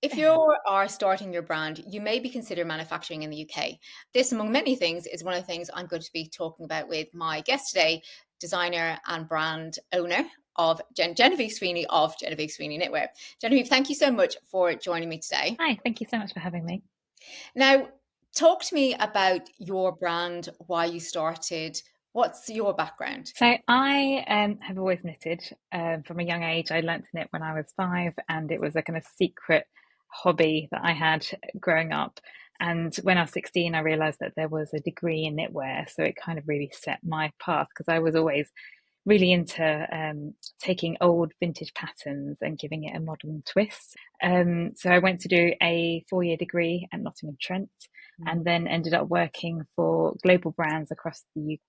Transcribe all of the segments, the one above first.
If you are starting your brand, you may be considering manufacturing in the UK. This, among many things, is one of the things I'm going to be talking about with my guest today, designer and brand owner of Genevieve Sweeney of Genevieve Sweeney Knitwear. Genevieve, thank you so much for joining me today. Hi, thank you so much for having me. Now, talk to me about your brand, why you started, what's your background? So I have always knitted from a young age. I learnt to knit when I was 5, and it was a kind of secret hobby that I had growing up. And when I was 16, I realised that there was a degree in knitwear, so it kind of really set my path because I was always really into taking old vintage patterns and giving it a modern twist. So I went to do a 4-year degree at Nottingham-Trent, and then ended up working for global brands across the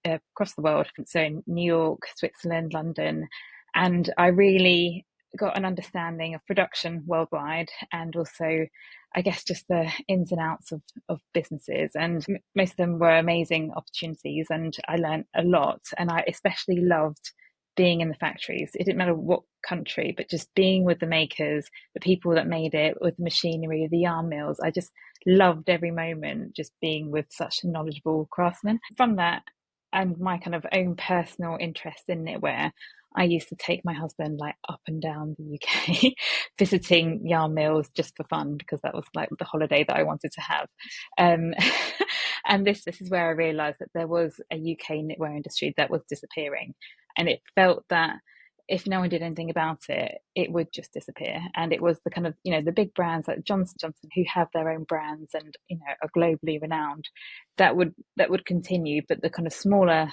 world. So in New York, Switzerland, London, and I really got an understanding of production worldwide, and also I guess just the ins and outs of businesses. And most of them were amazing opportunities, and I learned a lot. And I especially loved being in the factories. It didn't matter what country, but just being with the makers, the people that made it, with the machinery, the yarn mills. I just loved every moment just being with such knowledgeable craftsmen. From that, and my kind of own personal interest in knitwear, I used to take my husband like up and down the UK, visiting yarn mills just for fun because that was like the holiday that I wanted to have. Um, and this is where I realised that there was a UK knitwear industry that was disappearing, and it felt that if no one did anything about it, it would just disappear. And it was the kind of, the big brands like Johnson who have their own brands and, are globally renowned, that would continue, but the kind of smaller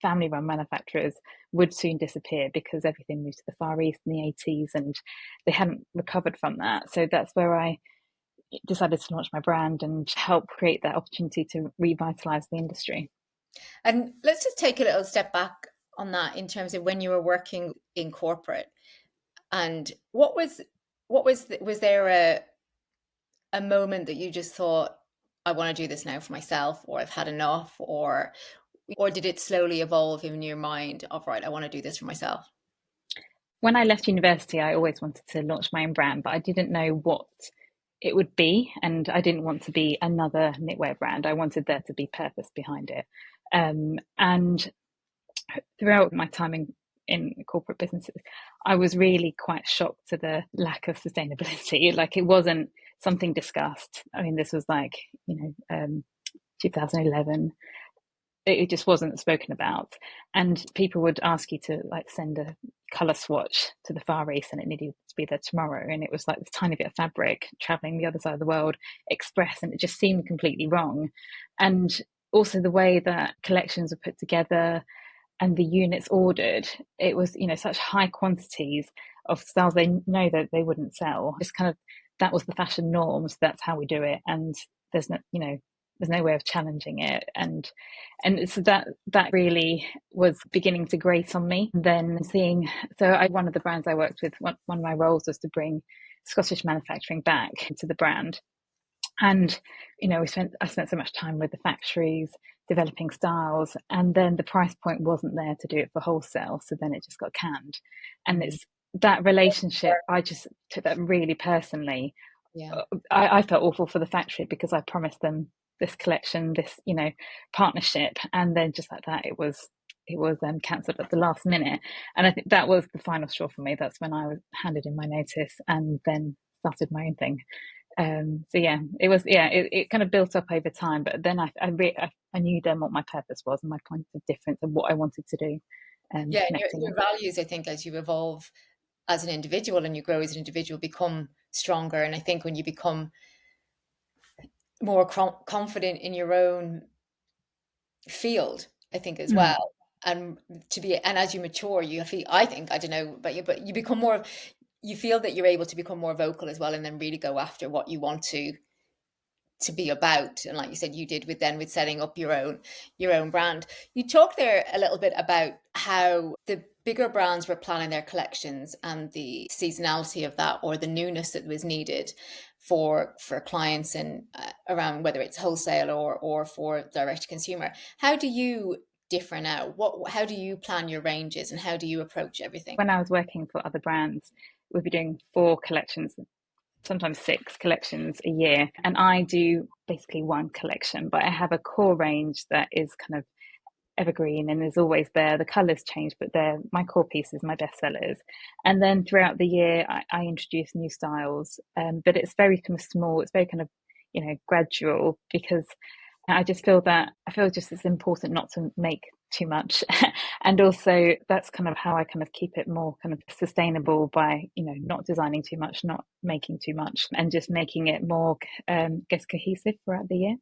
family run manufacturers would soon disappear because everything moved to the Far East in the 80s and they hadn't recovered from that. So that's where I decided to launch my brand and help create that opportunity to revitalize the industry. And let's just take a little step back on that in terms of when you were working in corporate. And was there a moment that you just thought, I want to do this now for myself, or I've had enough, or did it slowly evolve in your mind of, right, I want to do this for myself? When I left university, I always wanted to launch my own brand, but I didn't know what it would be. And I didn't want to be another knitwear brand. I wanted there to be purpose behind it. And throughout my time in corporate businesses, I was really quite shocked to the lack of sustainability. Like it wasn't something discussed. I mean, this was like, 2011. It just wasn't spoken about. And people would ask you to like send a color swatch to the Far East and it needed to be there tomorrow. And it was like this tiny bit of fabric traveling the other side of the world express. And it just seemed completely wrong. And also the way that collections were put together and the units ordered, it was, such high quantities of styles they know that they wouldn't sell. Just kind of that was the fashion norm. So that's how we do it. And there's no, there's no way of challenging it. And so that really was beginning to grate on me. Then seeing, one of the brands I worked with, one of my roles was to bring Scottish manufacturing back to the brand. And I spent so much time with the factories developing styles, and then the price point wasn't there to do it for wholesale, so then it just got canned. And it's that relationship, I just took that really personally. Yeah. I felt awful for the factory because I promised them this collection, this partnership, and then just like that, it was cancelled at the last minute. And I think that was the final straw for me. That's when I was handed in my notice and then started my own thing. So yeah, it kind of built up over time, but then I knew then what my purpose was and my point of difference and what I wanted to do, Yeah, and connecting your them. values, I think, as you evolve as an individual and you grow as an individual, become stronger. And I think when you become more confident in your own field, I think as Mm. well. And as you mature, you feel, I think, I don't know about you, but you become more, you feel that you're able to become more vocal as well, and then really go after what you want to be about. And like you said, you did with setting up your own brand. You talked there a little bit about how the bigger brands were planning their collections and the seasonality of that, or the newness that was needed for clients, and around whether it's wholesale or for direct to consumer. How do you differ now? How do you plan your ranges, and how do you approach everything? When I was working for other brands, we'd be doing 4 collections sometimes 6 collections a year, and I do basically one collection, but I have a core range that is kind of evergreen and is always there. The colors change, but they're my core pieces, my best sellers. And then throughout the year, I introduce new styles, but it's very kind of small. It's very kind of gradual, because I feel just it's important not to make too much, and also that's kind of how I kind of keep it more kind of sustainable by not designing too much, not making too much, and just making it more guess cohesive throughout the year.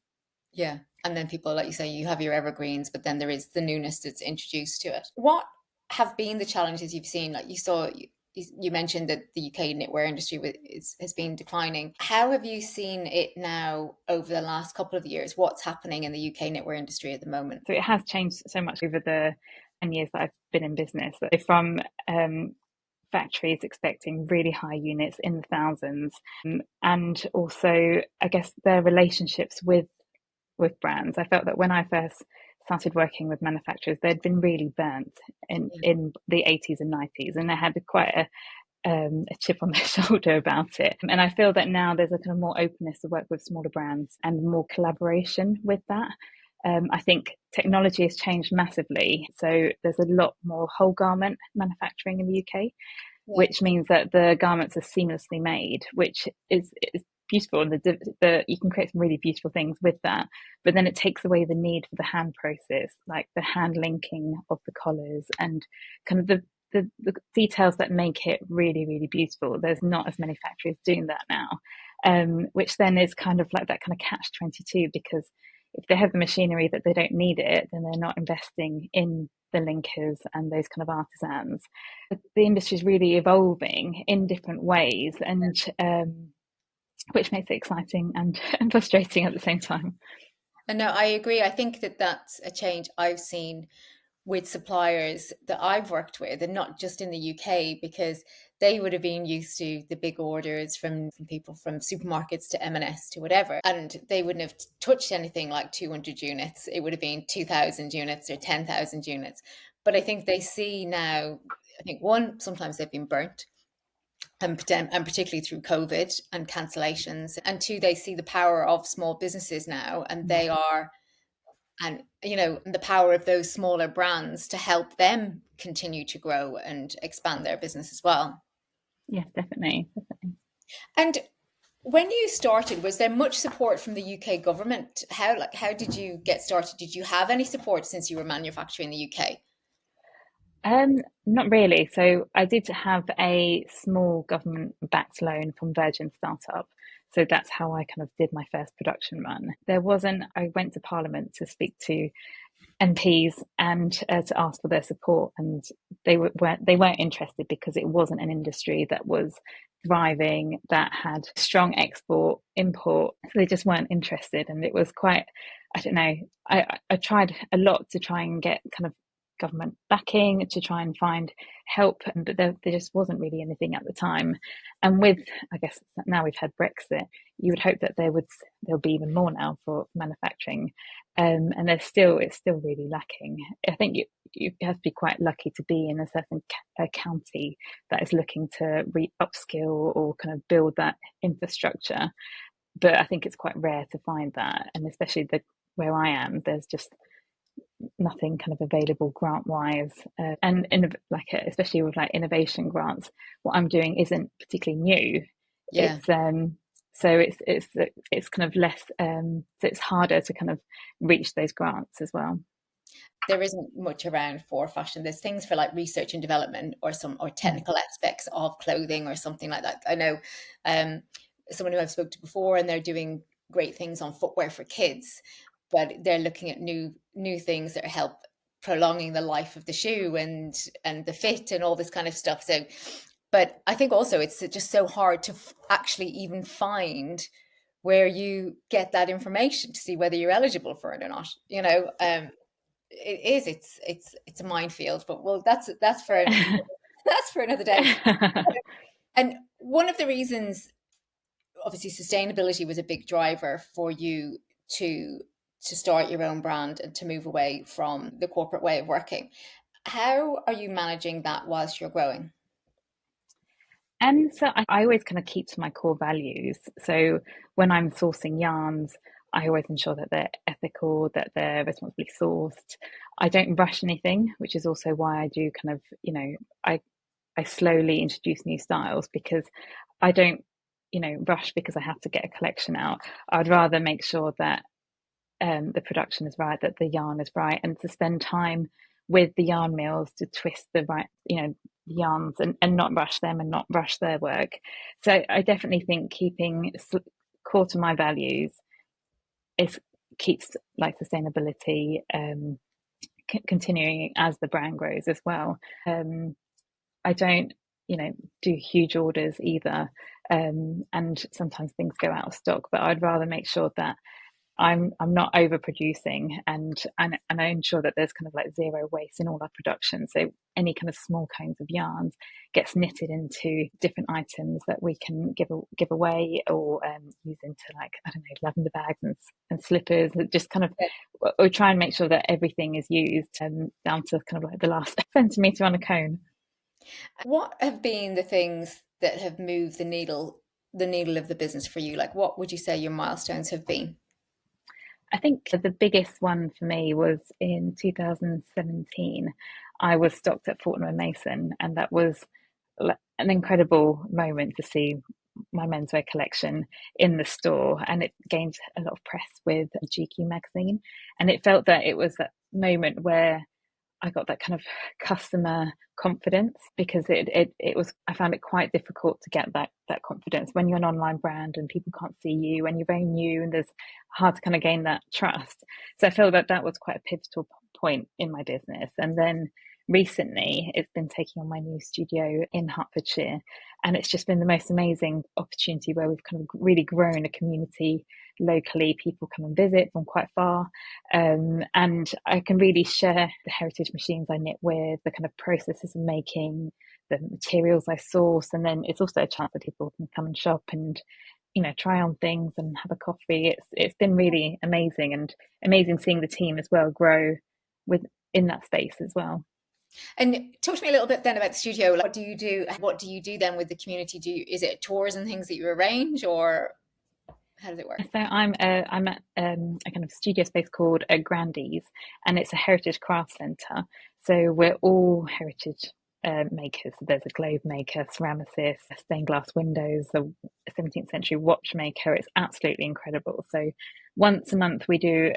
Yeah. And then people, like you say, you have your evergreens, but then there is the newness that's introduced to it. What have been the challenges you've seen? Like you saw, you mentioned that the UK knitwear industry has been declining. How have you seen it now over the last couple of years? What's happening in the UK knitwear industry at the moment? So it has changed so much over the 10 years that I've been in business. So from factories expecting really high units in the thousands, and also I guess their relationships with brands. I felt that when I first started working with manufacturers, they'd been really burnt in the 80s and 90s, and they had quite a chip on their shoulder about it. And I feel that now there's a kind of more openness to work with smaller brands and more collaboration with that. I think technology has changed massively. So there's a lot more whole garment manufacturing in the UK, Yeah. which means that the garments are seamlessly made, which is beautiful. And you can create some really beautiful things with that. But then it takes away the need for the hand process, like the hand linking of the collars and kind of the details that make it really, really beautiful. There's not as many factories doing that now, which then is kind of like that kind of catch 22, because if they have the machinery that they don't need it, then they're not investing in the linkers and those kind of artisans. The industry is really evolving in different ways, and which makes it exciting and, and frustrating at the same time. And no, I agree. I think that that's a change I've seen with suppliers that I've worked with, and not just in the UK, because they would have been used to the big orders from people from supermarkets to M&S to whatever, and they wouldn't have touched anything like 200 units. It would have been 2,000 units or 10,000 units. But I think they see now, I think one, sometimes they've been burnt, and particularly through COVID and cancellations, and two, they see the power of small businesses now, and they are, and the power of those smaller brands to help them continue to grow and expand their business as well. Yes, definitely. And when you started, was there much support from the UK government? How did you get started? Did you have any support since you were manufacturing in the UK? Not really. So I did have a small government-backed loan from Virgin Startup. So that's how I kind of did my first production run. I went to Parliament to speak to MPs and to ask for their support, and they weren't interested, because it wasn't an industry that was thriving, that had strong export import. So they just weren't interested, and it was quite, I don't know. I tried a lot to try and get kind of government backing to try and find help, but there just wasn't really anything at the time. And with, I guess now we've had Brexit, you would hope that there'll be even more now for manufacturing, and it's still really lacking. I think you have to be quite lucky to be in a certain county that is looking to upskill or kind of build that infrastructure. But I think it's quite rare to find that, and especially where I am, there's just nothing kind of available grant wise, and especially with like innovation grants, what I'm doing isn't particularly new. Yeah. It's um so it's it's it's kind of less, so it's harder to kind of reach those grants as well. There isn't much around for fashion. There's things for like research and development, or technical aspects of clothing or something like that. I know um, someone who I've spoken to before, and they're doing great things on footwear for kids, but they're looking at new things that help prolonging the life of the shoe and the fit and all this kind of stuff. So, but I think also it's just so hard to actually even find where you get that information to see whether you're eligible for it or not. It is. It's a minefield, but well, that's for that's for another day. And one of the reasons, obviously, sustainability was a big driver for you to start your own brand and to move away from the corporate way of working. How are you managing that whilst you're growing? And so I always kind of keep to my core values. So when I'm sourcing yarns, I always ensure that they're ethical, that they're responsibly sourced. I don't rush anything, which is also why I do kind of, I I slowly introduce new styles because I don't, rush because I have to get a collection out. I'd rather make sure that the production is right, that the yarn is right, and to spend time with the yarn mills to twist the right, yarns and not rush them and not rush their work. So I definitely think keeping core to my values is keeps like sustainability continuing as the brand grows as well. I don't, do huge orders either. And sometimes things go out of stock, but I'd rather make sure that I'm not overproducing and I ensure that there's kind of like zero waste in all our production. So any kind of small cones of yarns gets knitted into different items that we can give away or use into like I don't know lavender bags and slippers. Just kind of we try and make sure that everything is used down to kind of like the last centimeter on a cone. What have been the things that have moved the needle of the business for you? Like, what would you say your milestones have been? I think the biggest one for me was in 2017. I was stocked at Fortnum and Mason, and that was an incredible moment to see my menswear collection in the store, and it gained a lot of press with GQ magazine, and it felt that it was that moment where I got that kind of customer confidence because it was I found it quite difficult to get that confidence when you're an online brand and people can't see you and you're very new and there's hard to kind of gain that trust. So I feel that that was quite a pivotal point in my business. And then recently it's been taking on my new studio in Hertfordshire, and it's just been the most amazing opportunity where we've kind of really grown a community locally. People come and visit from quite far, and I can really share the heritage machines I knit with, the kind of processes of making, the materials I source, and then it's also a chance that people can come and shop and try on things and have a coffee. It's been really amazing and amazing seeing the team as well grow with in that space as well. And talk to me a little bit then about the studio. Like, what do you do? What do you do then with the community? Is it tours and things that you arrange, or how does it work? So I'm at a kind of studio space called Grandy's, and it's a heritage craft centre. So we're all heritage makers. So there's a globe maker, ceramicist, stained glass windows, a 17th century watchmaker. It's absolutely incredible. So once a month we do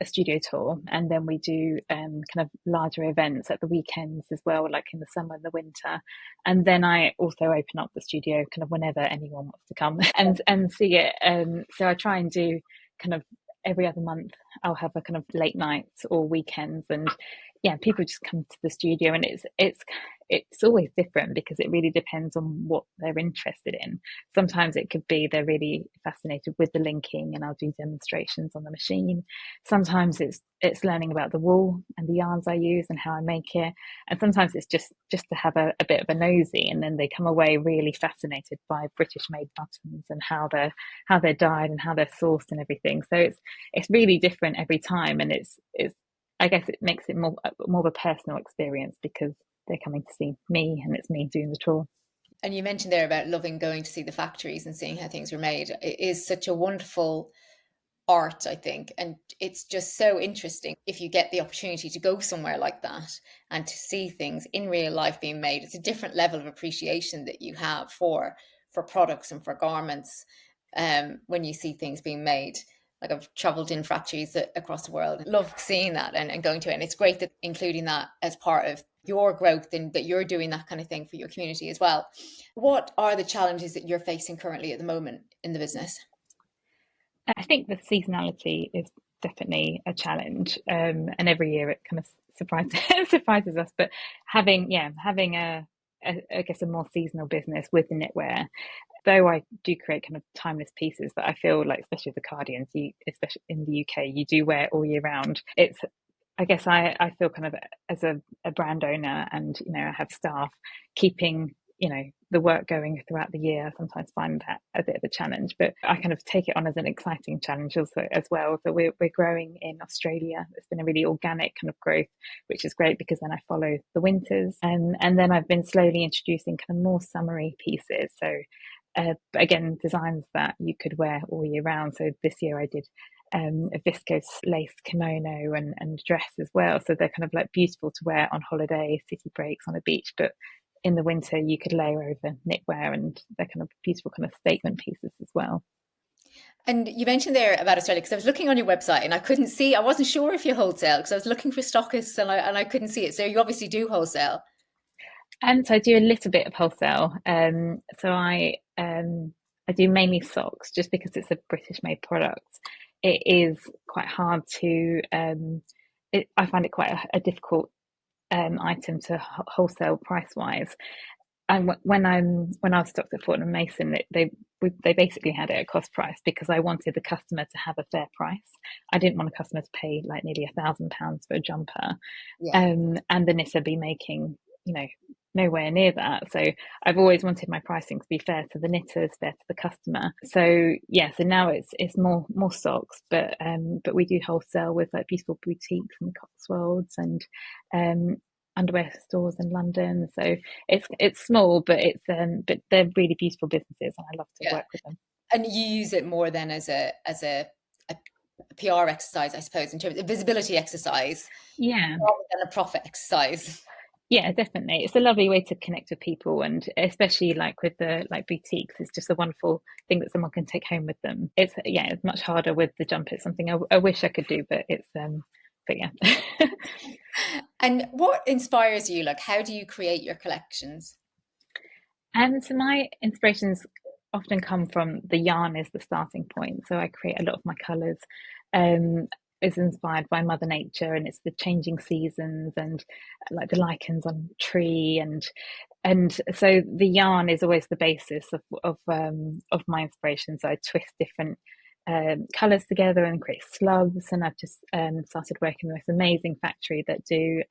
a studio tour, and then we do kind of larger events at the weekends as well, like in the summer and the winter. And then I also open up the studio kind of whenever anyone wants to come and see it. So I try and do kind of every other month. I'll have a kind of late nights or weekends, and yeah, people just come to the studio, and it's always different because it really depends on what they're interested in. Sometimes it could be they're really fascinated with the linking, and I'll do demonstrations on the machine. Sometimes it's learning about the wool and the yarns I use and how I make it, and sometimes it's just to have a bit of a nosy, and then they come away really fascinated by British made buttons and how they're dyed and how they're sourced and everything. So it's really different every time, and it's I guess it makes it more of a personal experience because they're coming to see me and it's me doing the tour. And you mentioned there about loving going to see the factories and seeing how things were made. It is such a wonderful art, I think. And it's just so interesting if you get the opportunity to go somewhere like that and to see things in real life being made. It's a different level of appreciation that you have for products and for garments when you see things being made. Like I've traveled in factories across the world. Love seeing that and going to it. And it's great that including that as part of your growth and that you're doing that kind of thing for your community as well. What are the challenges that you're facing currently at the moment in the business? I think the seasonality is definitely a challenge, and every year it kind of surprises surprises us. But having I guess a more seasonal business with the knitwear, though I do create kind of timeless pieces that I feel like, especially the cardigans, especially in the UK, you do wear all year round. It's I guess I feel kind of as a brand owner and I have staff keeping the work going throughout the year, I sometimes find that a bit of a challenge, but I kind of take it on as an exciting challenge also as well. So we're growing in Australia. It's been a really organic kind of growth, which is great because then I follow the winters, and then I've been slowly introducing kind of more summery pieces. So again, designs that you could wear all year round. So this year I did a viscose lace kimono and dress as well. So they're kind of like beautiful to wear on holiday, city breaks, on a beach, but in the winter you could layer over knitwear, and they're kind of beautiful kind of statement pieces as well. And you mentioned there about Australia, because I was looking on your website and I couldn't see, I wasn't sure if you wholesale because I was looking for stockists and I couldn't see it. So you obviously do wholesale. And so I do a little bit of wholesale. So I do mainly socks just because it's a British made product. It is quite hard to I find it quite a difficult item to wholesale price wise. And when I was stocked at Fortnum Mason, they basically had it at cost price because I wanted the customer to have a fair price. I didn't want a customer to pay like nearly £1,000 for a jumper, Yeah. and the knitter be making, you know, nowhere near that. So I've always wanted my pricing to be fair to the knitters, fair to the customer. So yeah, so now it's more socks, but we do wholesale with like beautiful boutiques in the Cotswolds and um underwear stores in London. So it's small, but they're really beautiful businesses, and I love to Yeah. work with them. And you use it more than a PR exercise, I suppose, in terms of visibility exercise Yeah. rather than a profit exercise. Yeah, definitely. It's a lovely way to connect with people, and especially like with the like boutiques, it's just a wonderful thing that someone can take home with them. It's yeah, it's much harder with the jumper. It's something I wish I could do, but yeah. And what inspires you? Like, how do you create your collections? And so my inspirations often come from the yarn is the starting point. So I create a lot of my colours. Um, is inspired by Mother Nature, and it's the changing seasons and like the lichens on tree, and so the yarn is always the basis of my inspiration. So I twist different colors together and create slubs, and I've just started working with this amazing factory that do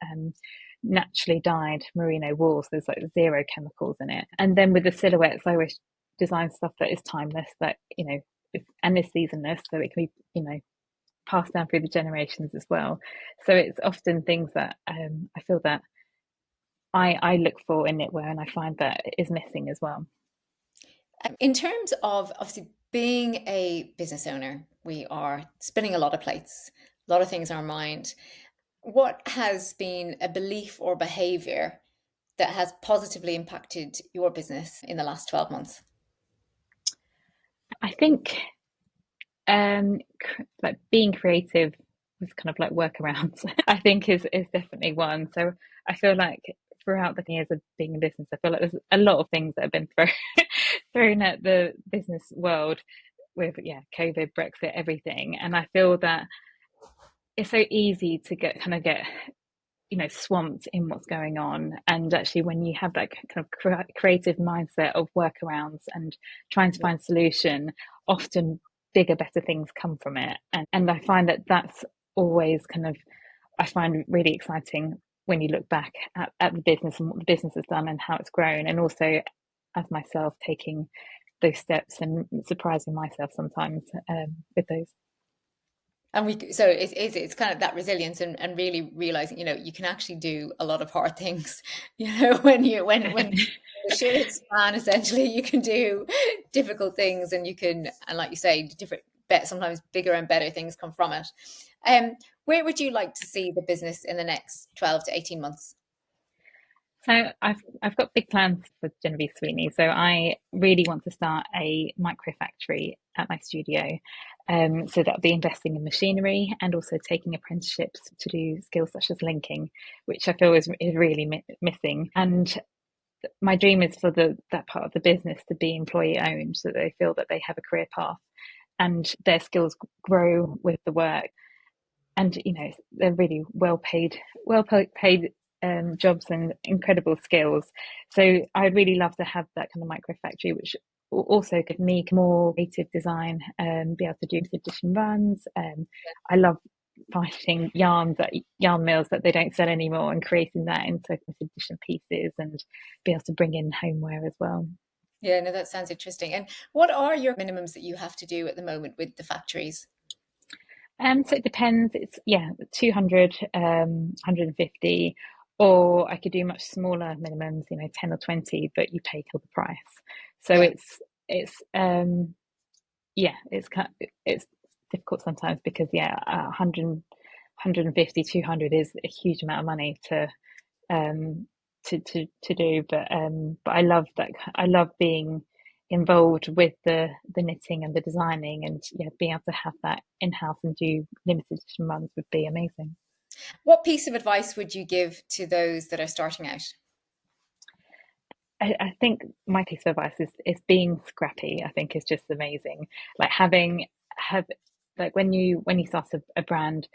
naturally dyed merino wool. So there's like zero chemicals in it. And then with the silhouettes, I always design stuff that is timeless, that and is seasonless, so it can be passed down through the generations as well. So it's often things that I feel that I look for in knitwear, and I find that is missing as well. In terms of obviously being a business owner, we are spinning a lot of plates, a lot of things on our mind. What has been a belief or behavior that has positively impacted your business in the last 12 months? I think like being creative with kind of like workarounds, I think is definitely one. So I feel like throughout the years of being in business, I feel like there's a lot of things that have been thrown at the business world with COVID, Brexit, everything, and I feel that it's so easy to get swamped in what's going on. And actually, when you have that kind of creative mindset of workarounds and trying to find solution, often bigger, better things come from it. And I find that that's always kind of, I find really exciting when you look back at the business and what the business has done and how it's grown. And also as myself taking those steps and surprising myself sometimes with those. And so it's kind of that resilience and really realizing, you can actually do a lot of hard things, when the shit hits the fan, essentially, you can do difficult things and like you say, different, sometimes bigger and better things come from it. Where would you like to see the business in the next 12 to 18 months? So I've got big plans for Genevieve Sweeney. So I really want to start a micro factory at my studio. So that'll be investing in machinery and also taking apprenticeships to do skills such as linking, which I feel is really missing. And my dream is for that part of the business to be employee owned, so that they feel that they have a career path and their skills grow with the work. And they're really well paid jobs and incredible skills. So I'd really love to have that kind of micro factory, which also could make more creative design and be able to do edition runs. I love finding yarns at yarn mills that they don't sell anymore and creating that into limited edition pieces and be able to bring in homeware as well. Yeah, no, that sounds interesting. And what are your minimums that you have to do at the moment with the factories? So it depends. It's 200, 150, or I could do much smaller minimums, 10 or 20, but you pay till the price. So Yeah. it's yeah, it's difficult sometimes because 100, 200 is a huge amount of money um to do, but I love that. I love being involved with the knitting and the designing, and being able to have that in house and do limited edition runs would be amazing. What piece of advice would you give to those that are starting out? I think my piece of advice is being scrappy. I think is just amazing. Like have like when you start a brand,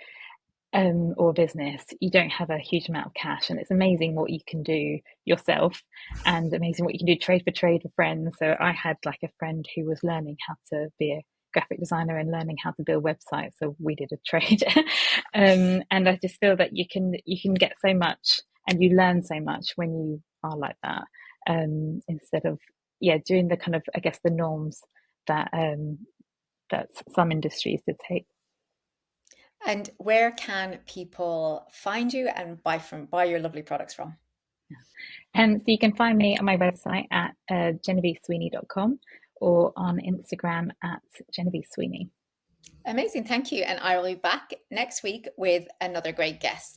or business, you don't have a huge amount of cash, and it's amazing what you can do yourself, and amazing what you can do trade for trade with friends. So I had like a friend who was learning how to be a graphic designer and learning how to build websites, so we did a trade. And I just feel that you can get so much and you learn so much when you are like that, instead of doing the kind of, I guess, the norms that that some industries dictate. And where can people find you and buy your lovely products from? And so you can find me on my website at genevievesweeney.com or on Instagram at Genevieve Sweeney. Amazing, thank you. And I will be back next week with another great guest.